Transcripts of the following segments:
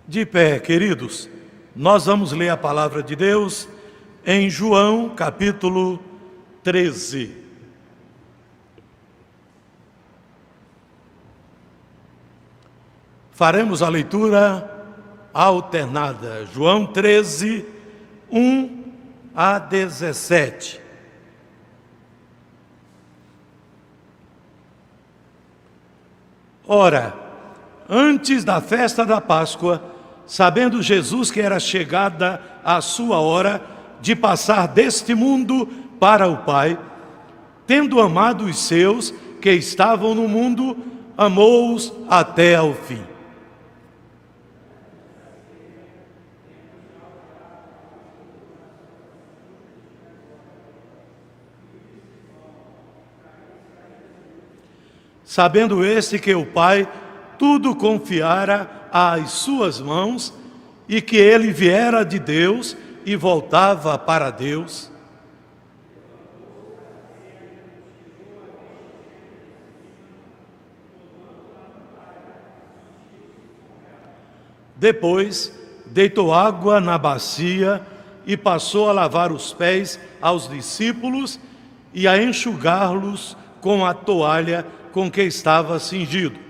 De pé, queridos, nós vamos ler a palavra de Deus em João, capítulo 13. Faremos a leitura alternada, João 13, 1 a 17. Ora, antes da festa da Páscoa, sabendo Jesus que era chegada a sua hora de passar deste mundo para o Pai, tendo amado os seus que estavam no mundo, amou-os até ao fim. Sabendo este que o Pai tudo confiara às suas mãos, e que ele viera de Deus e voltava para Deus, depois deitou água na bacia e passou a lavar os pés aos discípulos e a enxugá-los com a toalha com que estava cingido.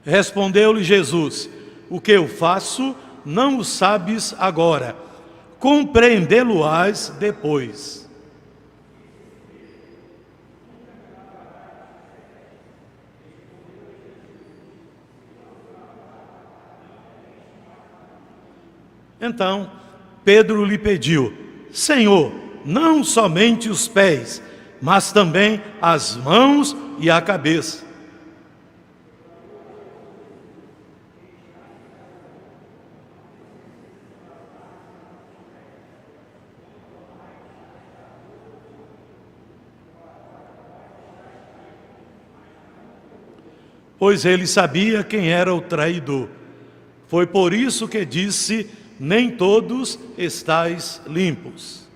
Respondeu-lhe Jesus: o que eu faço não o sabes agora, compreendê-lo-ás depois. Então Pedro lhe pediu: Senhor, não somente os pés, mas também as mãos e a cabeça. Pois ele sabia quem era o traidor. Foi por isso que disse: nem todos estáis limpos.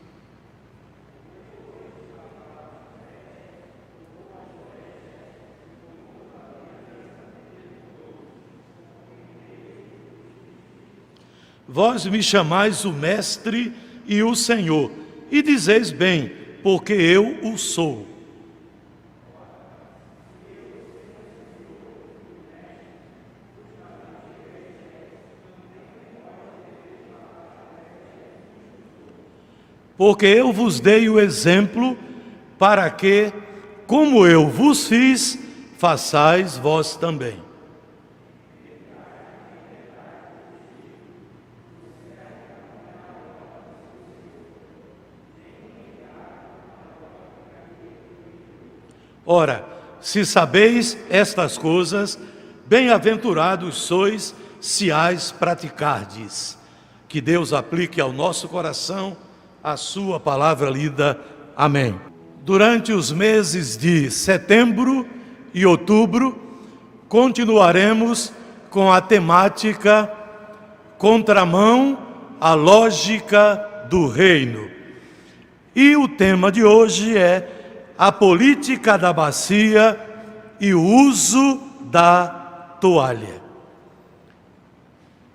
Vós me chamais o Mestre e o Senhor, e dizeis bem, porque eu o sou. Porque eu vos dei o exemplo para que, como eu vos fiz, façais vós também. Ora, se sabeis estas coisas, bem-aventurados sois se as praticardes. Que Deus aplique ao nosso coração a sua palavra lida. Amém. Durante os meses de setembro e outubro, continuaremos com a temática Contramão à Lógica do Reino. E o tema de hoje é a política da bacia e o uso da toalha.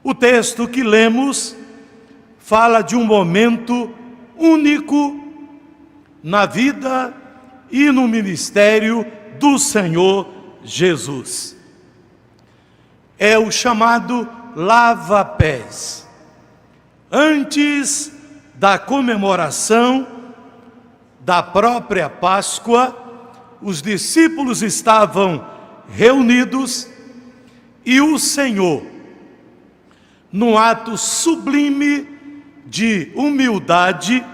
O texto que lemos fala de um momento único na vida e no ministério do Senhor Jesus. É o chamado lava-pés. Antes da comemoração da própria Páscoa, os discípulos estavam reunidos e o Senhor, num ato sublime de humildade,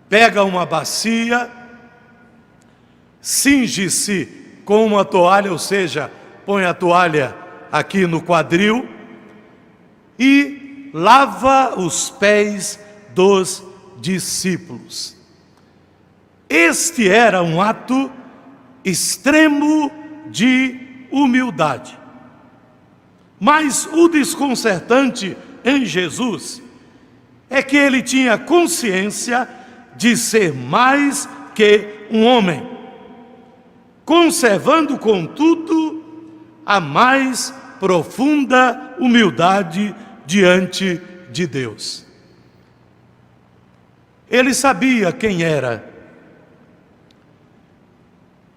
pega uma bacia, cinge-se com uma toalha, ou seja, põe a toalha aqui no quadril e lava os pés dos discípulos. Este era um ato extremo de humildade. Mas o desconcertante em Jesus é que ele tinha consciência de ser mais que um homem, conservando, contudo, a mais profunda humildade diante de Deus. Ele sabia quem era.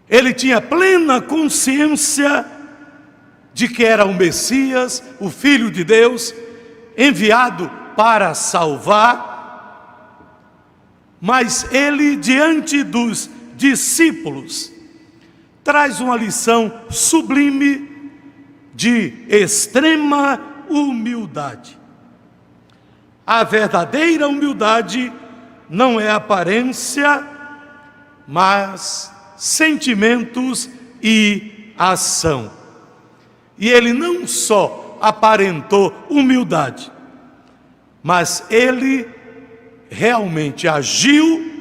Ele tinha plena consciência de que era o Messias, o Filho de Deus, enviado para salvar. Mas ele, diante dos discípulos, traz uma lição sublime de extrema humildade. A verdadeira humildade não é aparência, mas sentimentos e ação. E ele não só aparentou humildade, mas ele realmente agiu,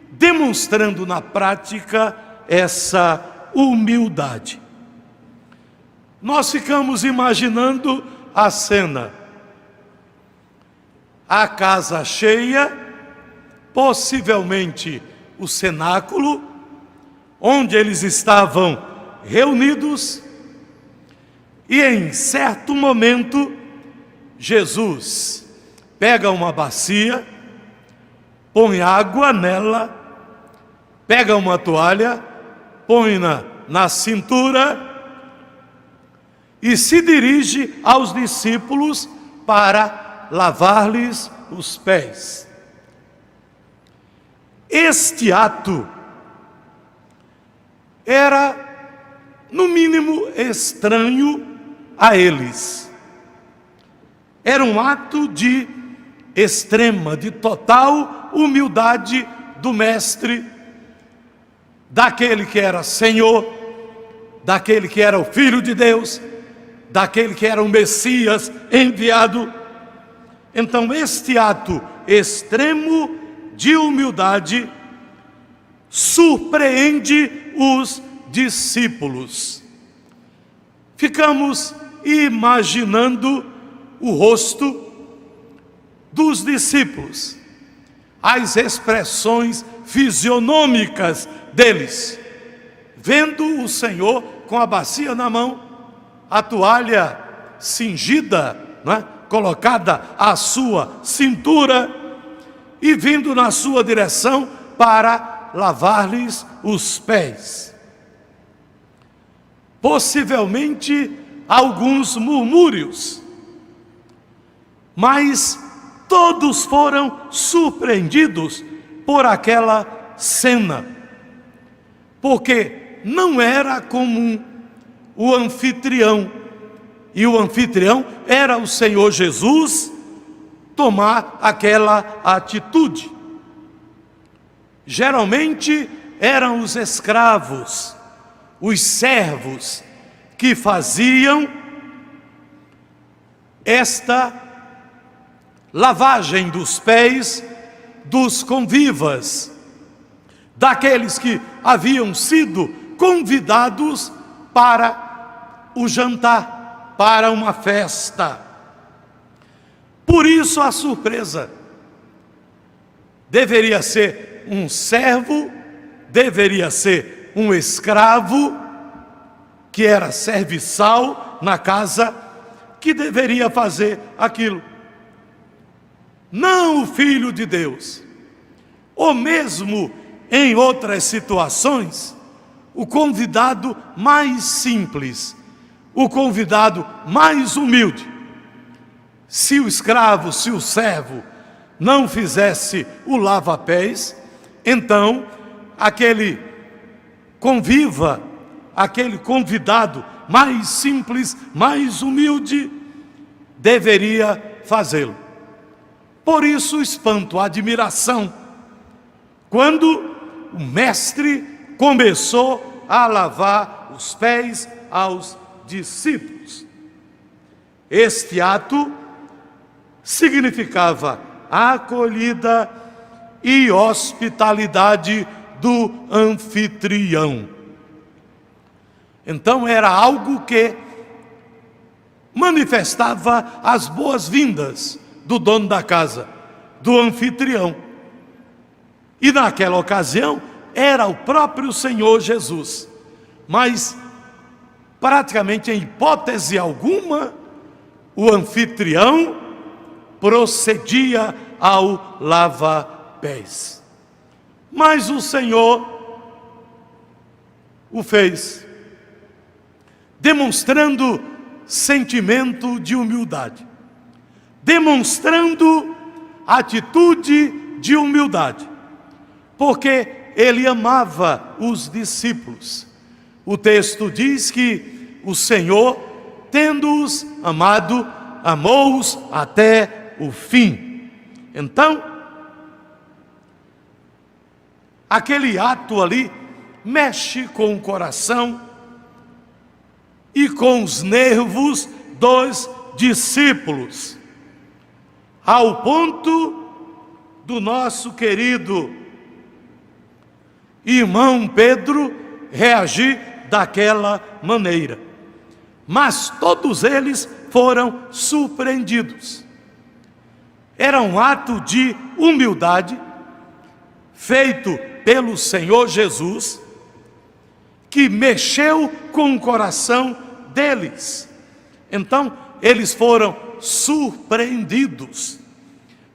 demonstrando na prática essa humildade. Nós ficamos imaginando a cena. A casa cheia, possivelmente o cenáculo, onde eles estavam reunidos, e em certo momento, Jesus pega uma bacia, põe água nela, pega uma toalha, põe-na na cintura e se dirige aos discípulos para lavar-lhes os pés. Este ato era, no mínimo, estranho a eles. Era um ato de extrema, de total humildade do Mestre, daquele que era Senhor, daquele que era o Filho de Deus, daquele que era o Messias enviado. Então este ato extremo de humildade surpreende os discípulos. Ficamos imaginando o rosto dos discípulos, as expressões fisionômicas deles, vendo o Senhor com a bacia na mão, a toalha cingida, não é? Colocada à sua cintura e vindo na sua direção para lavar-lhes os pés. Possivelmente alguns murmúrios, mas todos foram surpreendidos por aquela cena, porque não era comum o anfitrião, e o anfitrião era o Senhor Jesus, tomar aquela atitude. Geralmente eram os escravos, os servos, que faziam esta lavagem dos pés dos convivas, daqueles que haviam sido convidados para o jantar, para uma festa. Por isso a surpresa. Deveria ser um servo, deveria ser um escravo, que era serviçal na casa, que deveria fazer aquilo. Não o Filho de Deus. Ou mesmo em outras situações, o convidado mais simples, o convidado mais humilde. Se o escravo, se o servo não fizesse o lava-pés, então aquele conviva, aquele convidado mais simples, mais humilde, deveria fazê-lo. Por isso o espanto, a admiração, quando o mestre começou a lavar os pés aos discípulos. Este ato significava a acolhida e hospitalidade do anfitrião. Então era algo que manifestava as boas-vindas do dono da casa, do anfitrião. E naquela ocasião era o próprio Senhor Jesus. Mas, praticamente em hipótese alguma, o anfitrião procedia ao lava-pés. Mas o Senhor o fez, demonstrando sentimento de humildade, demonstrando atitude de humildade, porque ele amava os discípulos. O texto diz que o Senhor, tendo-os amado, amou-os até o fim. Então, aquele ato ali mexe com o coração e com os nervos dos discípulos, ao ponto do nosso querido irmão Pedro reagir daquela maneira. Mas todos eles foram surpreendidos. Era um ato de humildade feito pelo Senhor Jesus, que mexeu com o coração deles. Então, eles foram surpreendidos.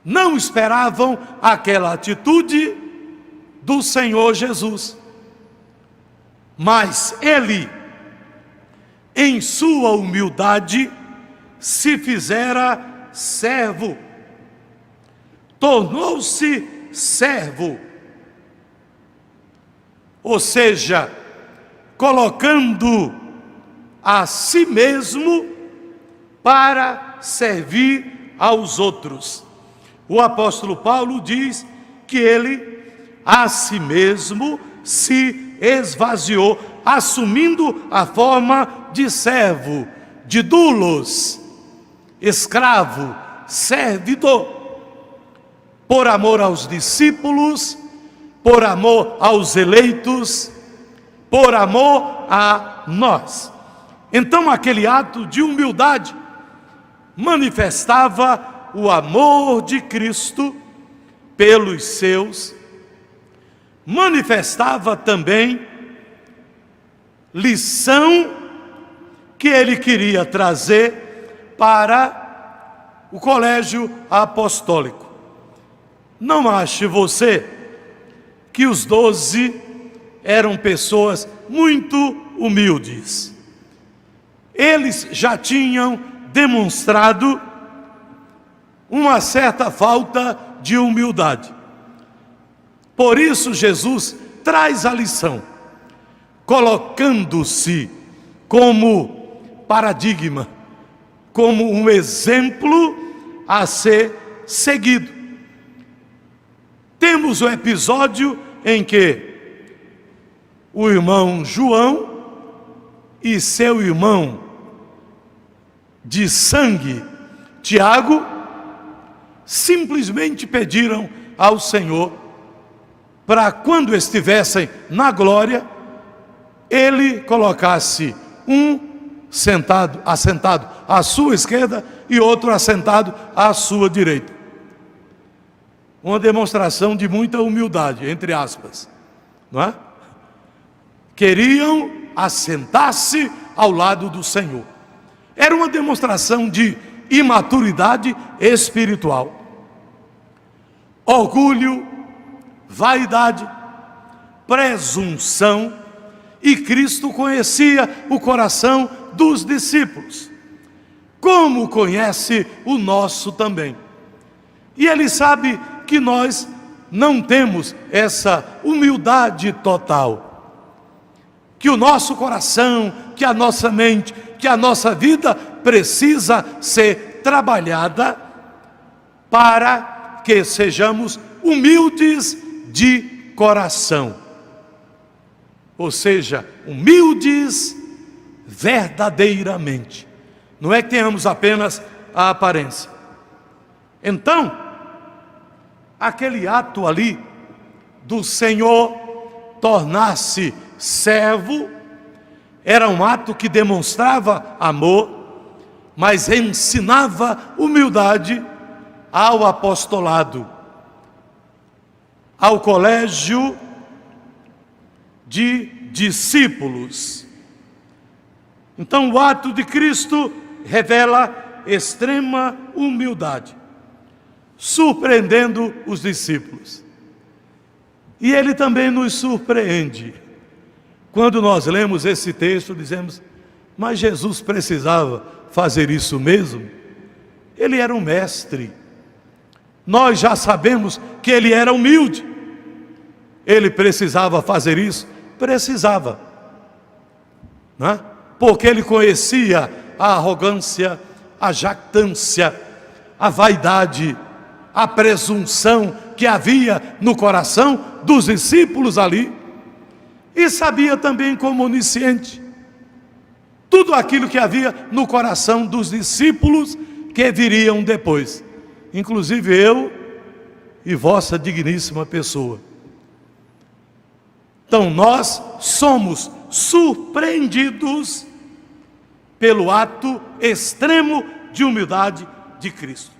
Não esperavam aquela atitude do Senhor Jesus. Mas ele, em sua humildade, se fizera servo. Tornou-se servo. Ou seja, colocando a si mesmo para servir aos outros. O apóstolo Paulo diz que ele a si mesmo se esvaziou, assumindo a forma de servo, de doulos, escravo, servidor, por amor aos discípulos, por amor aos eleitos, por amor a nós. Então aquele ato de humildade manifestava o amor de Cristo pelos seus, manifestava também lição que ele queria trazer para o colégio apostólico. Não ache você que os 12 eram pessoas muito humildes. Eles já tinham demonstrado uma certa falta de humildade. Por isso Jesus traz a lição, colocando-se como paradigma, como um exemplo a ser seguido. Temos o episódio em que o irmão João e seu irmão de sangue, Tiago, simplesmente pediram ao Senhor para quando estivessem na glória, ele colocasse um assentado à sua esquerda e outro assentado à sua direita. Uma demonstração de muita humildade, entre aspas, não é? Queriam assentar-se ao lado do Senhor. Era uma demonstração de imaturidade espiritual. Orgulho, vaidade, presunção, e Cristo conhecia o coração dos discípulos, como conhece o nosso também. E Ele sabe que nós não temos essa humildade total, que o nosso coração, que a nossa mente, que a nossa vida precisa ser trabalhada para que sejamos humildes de coração. Ou seja, humildes verdadeiramente. Não é que tenhamos apenas a aparência. Então, aquele ato ali do Senhor tornar-se servo era um ato que demonstrava amor, mas ensinava humildade ao apostolado. ao colégio de discípulos. Então, o ato de Cristo revela extrema humildade, surpreendendo os discípulos. E ele também nos surpreende. Quando nós lemos esse texto, dizemos: mas Jesus precisava fazer isso mesmo? Ele era um mestre. Nós já sabemos que ele era humilde. Ele precisava fazer isso? Precisava, não é? Porque ele conhecia a arrogância, a jactância, a vaidade, a presunção que havia no coração dos discípulos ali, e sabia também, como onisciente, tudo aquilo que havia no coração dos discípulos que viriam depois, inclusive eu e vossa digníssima pessoa. Então nós somos surpreendidos pelo ato extremo de humildade de Cristo.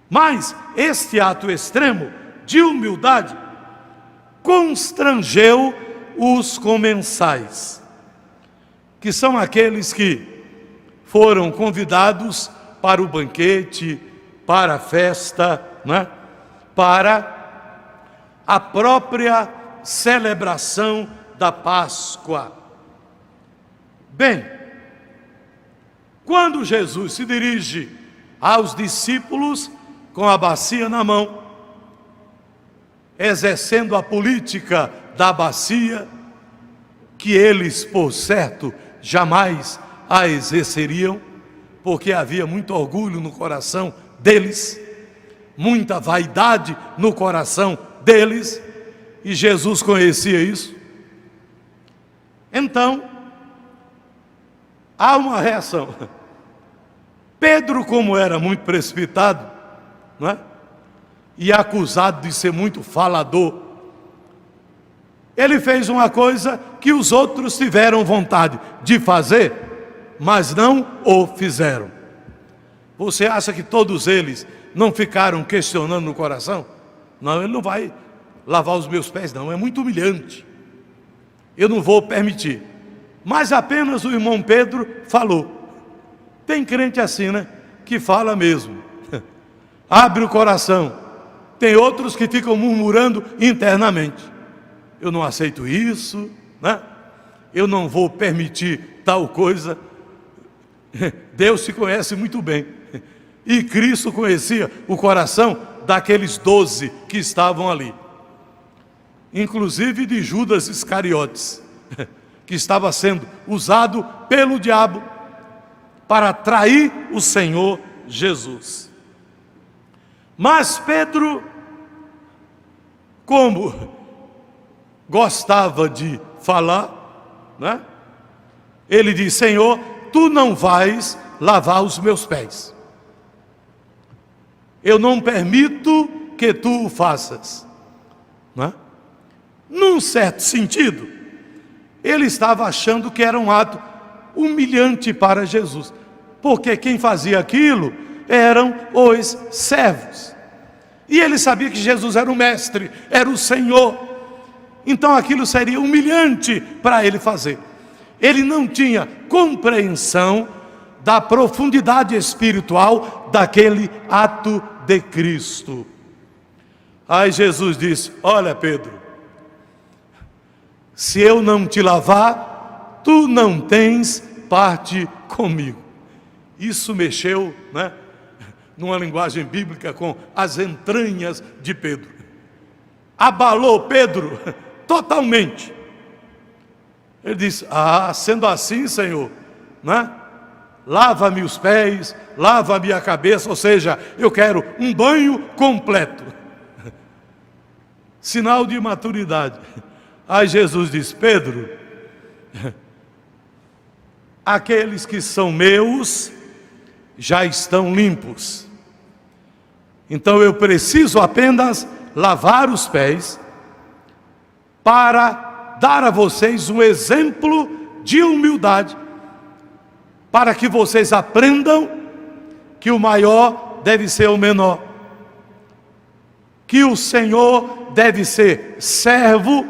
Mas este ato extremo de humildade constrangeu os comensais, que são aqueles que foram convidados para o banquete, para a festa, né? Para a própria celebração da Páscoa. Bem, quando Jesus se dirige aos discípulos com a bacia na mão, exercendo a política da bacia, que eles, por certo, jamais a exerceriam, porque havia muito orgulho no coração deles, muita vaidade no coração deles, e Jesus conhecia isso. Então, há uma reação. Pedro, como era muito precipitado, não é? E acusado de ser muito falador, ele fez uma coisa que os outros tiveram vontade de fazer, mas não o fizeram. Você acha que todos eles não ficaram questionando no coração? Não, ele não vai lavar os meus pés, não, é muito humilhante, eu não vou permitir. Mas apenas o irmão Pedro falou. Tem crente assim, né? Que fala mesmo, abre o coração. Tem outros que ficam murmurando internamente: eu não aceito isso, né? Eu não vou permitir tal coisa. Deus se conhece muito bem, e Cristo conhecia o coração daqueles 12 que estavam ali, inclusive de Judas Iscariotes, que estava sendo usado pelo diabo para trair o Senhor Jesus. Mas Pedro, como gostava de falar, né? Ele diz: Senhor, tu não vais lavar os meus pés. Eu não permito que tu o faças, né? Num certo sentido, ele estava achando que era um ato humilhante para Jesus, porque quem fazia aquilo eram os servos, e ele sabia que Jesus era o mestre, era o Senhor, então aquilo seria humilhante para ele fazer. Ele não tinha compreensão da profundidade espiritual daquele ato de Cristo. Aí Jesus disse: olha, Pedro, se eu não te lavar, tu não tens parte comigo. Isso mexeu, né, numa linguagem bíblica, com as entranhas de Pedro. Abalou Pedro totalmente. Ele disse: sendo assim, Senhor, né, lava-me os pés, lava-me a cabeça, ou seja, eu quero um banho completo. Sinal de maturidade. Aí Jesus diz: Pedro, aqueles que são meus já estão limpos, então eu preciso apenas lavar os pés para dar a vocês um exemplo de humildade, para que vocês aprendam que o maior deve ser o menor. que o Senhor deve ser servo,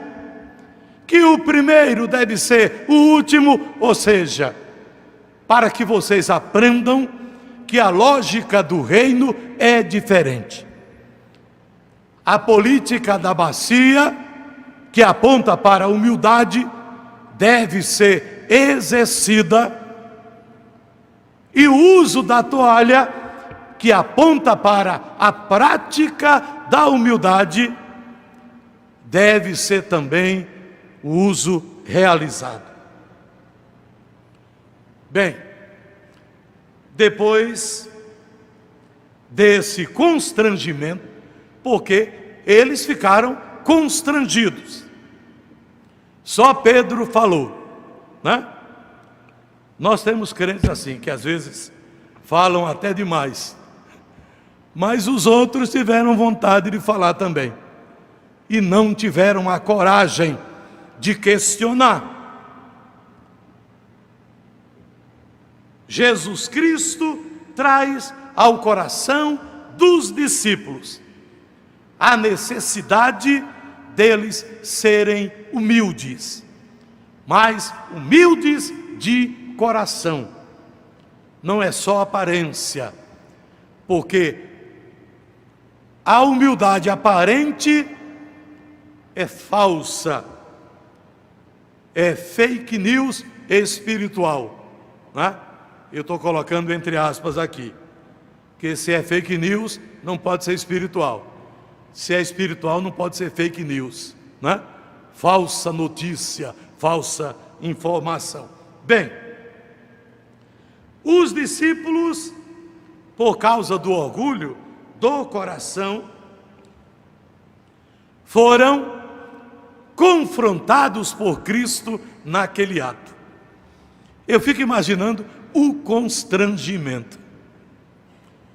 que o primeiro deve ser o último, ou seja, para que vocês aprendam que a lógica do reino é diferente. A política da bacia, que aponta para a humildade, deve ser exercida, e o uso da toalha, que aponta para a prática da humildade, deve ser também o uso realizado. Bem, depois desse constrangimento, porque eles ficaram constrangidos, só Pedro falou, né? Nós temos crentes assim, que às vezes falam até demais, mas os outros tiveram vontade de falar também, e não tiveram a coragem de questionar. Jesus Cristo traz ao coração dos discípulos a necessidade deles serem humildes, mas humildes de coração. Não é só aparência, porque a humildade aparente é falsa, é fake news espiritual, né? Eu estou colocando entre aspas aqui, que se é fake news não pode ser espiritual, se é espiritual não pode ser fake news, né? Falsa notícia, falsa informação. Bem, os discípulos, por causa do orgulho do coração, foram confrontados por Cristo naquele ato. Eu fico imaginando o constrangimento.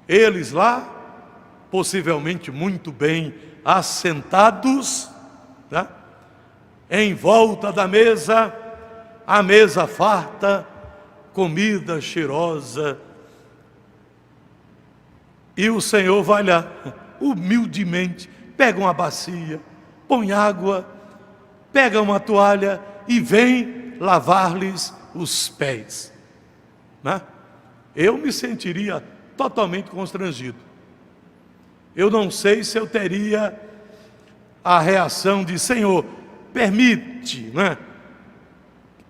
Eles lá, possivelmente muito bem assentados, né? Em volta da mesa, a mesa farta, comida cheirosa, e o Senhor vai lá, humildemente, pega uma bacia, põe água, pega uma toalha e vem lavar-lhes os pés, né? Eu me sentiria totalmente constrangido. Eu não sei se eu teria a reação de: Senhor, permite, né,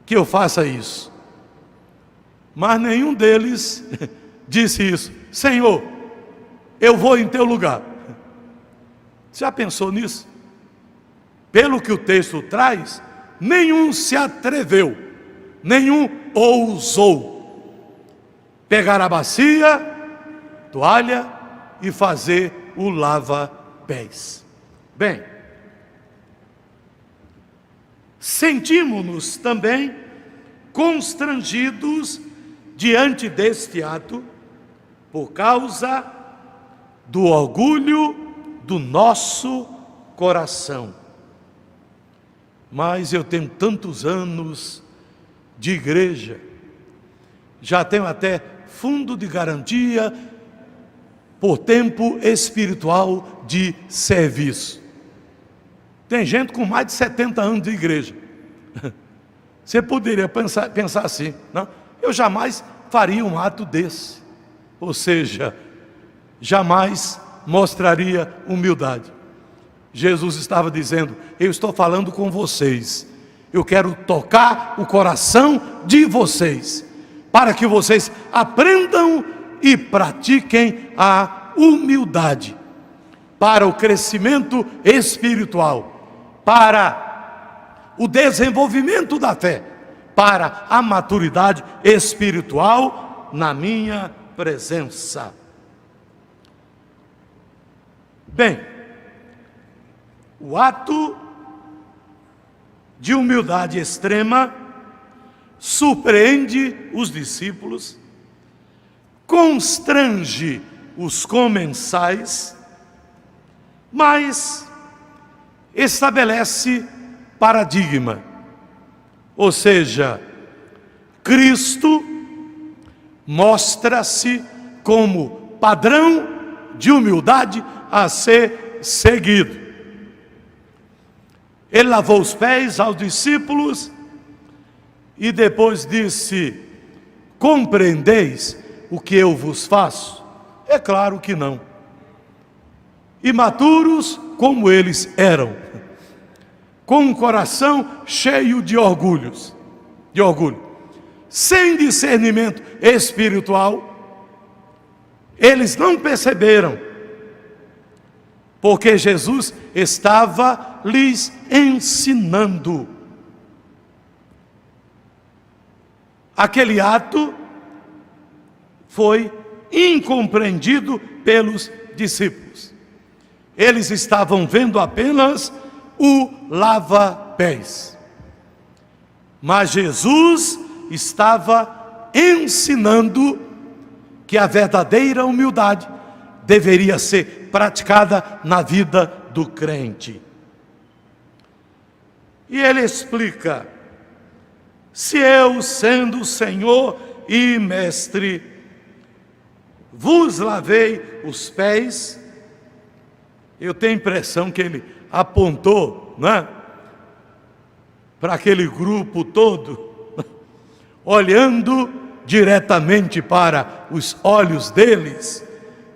que eu faça isso. Mas nenhum deles disse isso: Senhor, eu vou em teu lugar. Já pensou nisso? Pelo que o texto traz, nenhum se atreveu, nenhum ousou pegar a bacia, toalha e fazer o lava-pés. Bem, sentimos-nos também constrangidos diante deste ato por causa do orgulho do nosso coração. Mas eu tenho tantos anos de igreja, já tenho até fundo de garantia por tempo espiritual de serviço. Tem gente com mais de 70 anos de igreja. Você poderia pensar assim, não? Eu jamais faria um ato desse. Ou seja, jamais mostraria humildade. Jesus estava dizendo: eu estou falando com vocês, eu quero tocar o coração de vocês, para que vocês aprendam e pratiquem a humildade, para o crescimento espiritual, para o desenvolvimento da fé, para a maturidade espiritual na minha presença. Bem, o ato de humildade extrema surpreende os discípulos, constrange os comensais, mas estabelece paradigma. Ou seja, Cristo mostra-se como padrão de humildade a ser seguido. Ele lavou os pés aos discípulos e depois disse: compreendeis o que eu vos faço? É claro que não. Imaturos como eles eram, com um coração cheio de orgulho, sem discernimento espiritual, eles não perceberam, porque Jesus estava lhes ensinando. Aquele ato foi incompreendido pelos discípulos. Eles estavam vendo apenas o lava-pés. Mas Jesus estava ensinando que a verdadeira humildade deveria ser praticada na vida do crente. E ele explica: se eu, sendo Senhor e Mestre, vos lavei os pés, eu tenho a impressão que ele apontou, né, para aquele grupo todo, olhando diretamente para os olhos deles,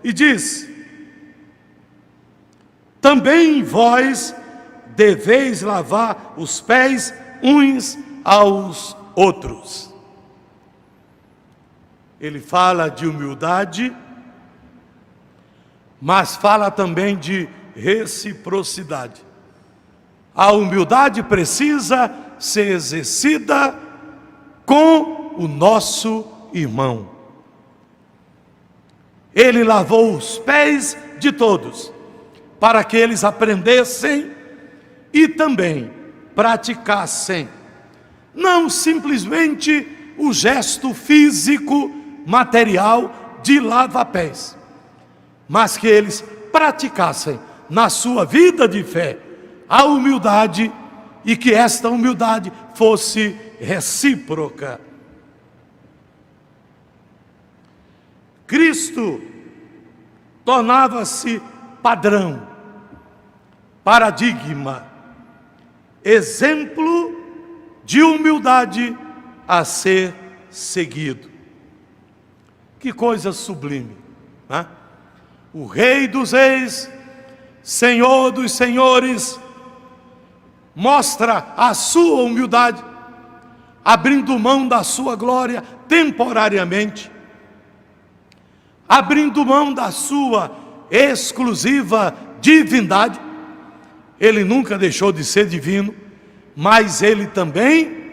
e diz: também vós deveis lavar os pés uns aos outros. Ele fala de humildade, mas fala também de reciprocidade. A humildade precisa ser exercida com o nosso irmão. Ele lavou os pés de todos, para que eles aprendessem e também praticassem, não simplesmente o gesto físico, material de lava-pés, mas que eles praticassem na sua vida de fé a humildade, e que esta humildade fosse recíproca. Cristo tornava-se padrão, paradigma, exemplo de humildade a ser seguido. Que coisa sublime, né? O Rei dos Reis, Senhor dos Senhores, mostra a sua humildade, abrindo mão da sua glória temporariamente, abrindo mão da sua exclusiva divindade. Ele nunca deixou de ser divino, mas ele também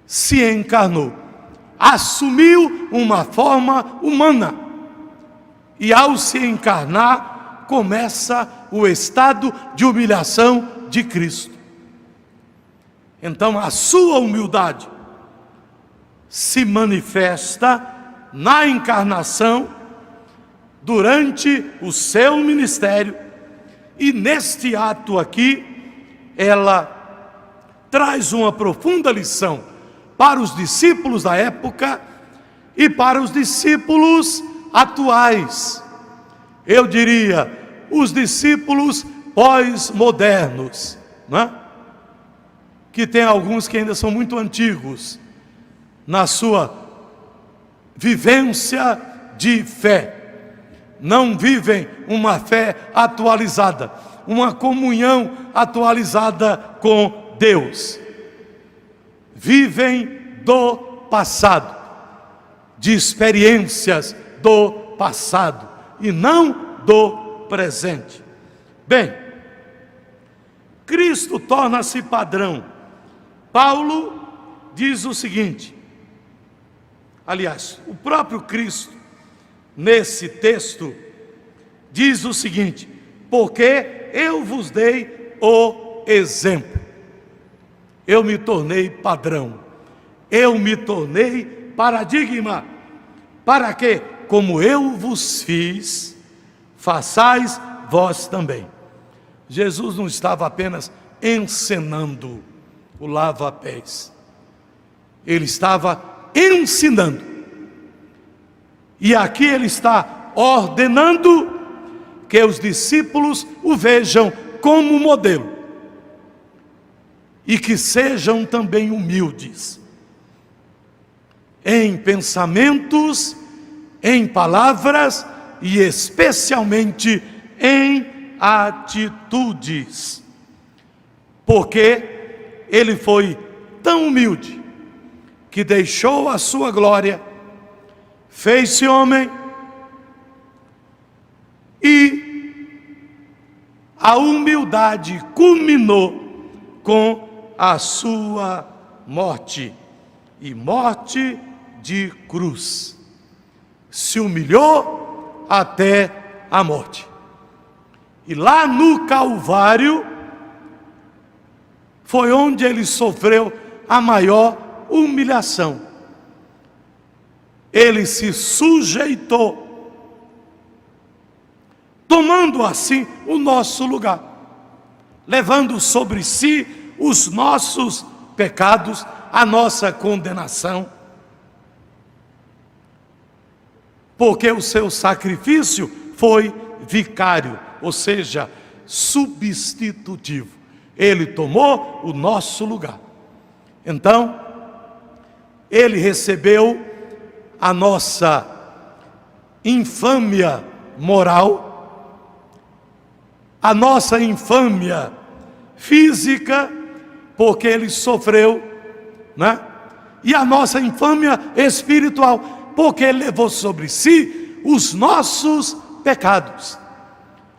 se encarnou, assumiu uma forma humana, e ao se encarnar, começa o estado de humilhação de Cristo. Então a sua humildade se manifesta na encarnação, durante o seu ministério, e neste ato aqui, ela traz uma profunda lição para os discípulos da época e para os discípulos atuais. Eu diria, os discípulos pós-modernos, né? Que tem alguns que ainda são muito antigos na sua vivência de fé. Não vivem uma fé atualizada, uma comunhão atualizada com Deus. Vivem do passado, de experiências do passado, e não do presente. Bem, Cristo torna-se padrão. Paulo diz o seguinte, aliás, o próprio Cristo, nesse texto, diz o seguinte: porque eu vos dei o exemplo. Eu me tornei padrão, eu me tornei paradigma, para que, como eu vos fiz, façais vós também. Jesus não estava apenas encenando o lava-pés, ele estava ensinando. E aqui ele está ordenando que os discípulos o vejam como modelo e que sejam também humildes em pensamentos, em palavras e especialmente em atitudes, porque ele foi tão humilde que deixou a sua glória, fez-se homem e a humildade culminou com a sua morte, e morte de cruz. Se humilhou até a morte. E lá no Calvário foi onde ele sofreu a maior humilhação. Ele se sujeitou, tomando assim o nosso lugar, levando sobre si os nossos pecados, a nossa condenação, porque o seu sacrifício foi vicário, ou seja, substitutivo. Ele tomou o nosso lugar. Então, ele recebeu a nossa infâmia moral, a nossa infâmia física, porque ele sofreu, né? E a nossa infâmia espiritual, porque ele levou sobre si os nossos pecados,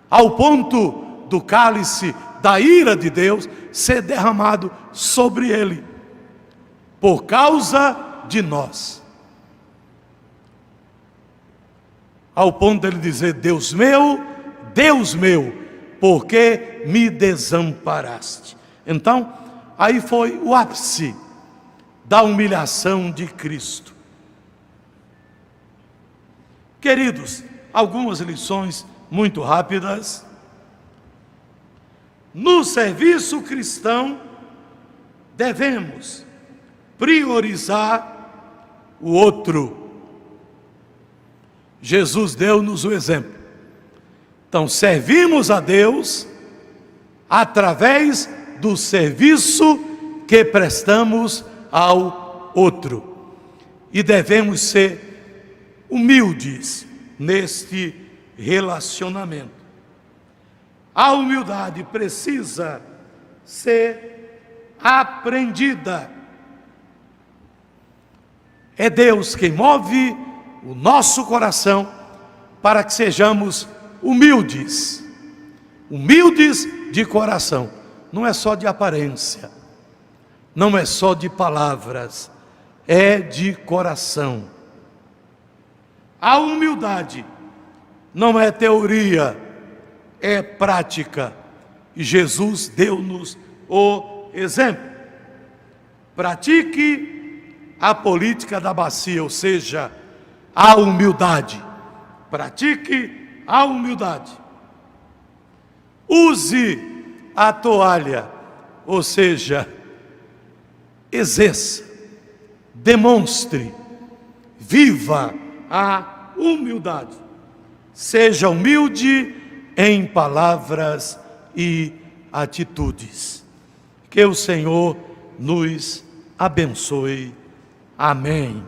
ao ponto do cálice da ira de Deus ser derramado sobre ele, por causa de nós, ao ponto dele dizer: Deus meu, por que me desamparaste? Então, aí foi o ápice da humilhação de Cristo. Queridos, algumas lições muito rápidas. No serviço cristão, devemos priorizar o outro. Jesus deu-nos o exemplo. Então, servimos a Deus através do serviço que prestamos ao outro. E devemos ser humildes neste relacionamento. A humildade precisa ser aprendida. É Deus quem move o nosso coração para que sejamos humildes. Humildes de coração. Não é só de aparência, não é só de palavras, é de coração. A humildade não é teoria, é prática. E Jesus deu-nos o exemplo. Pratique a política da bacia, ou seja, a humildade. Pratique a humildade. Use a toalha, ou seja, exerça, demonstre, viva a humildade. Seja humilde em palavras e atitudes. Que o Senhor nos abençoe. Amém.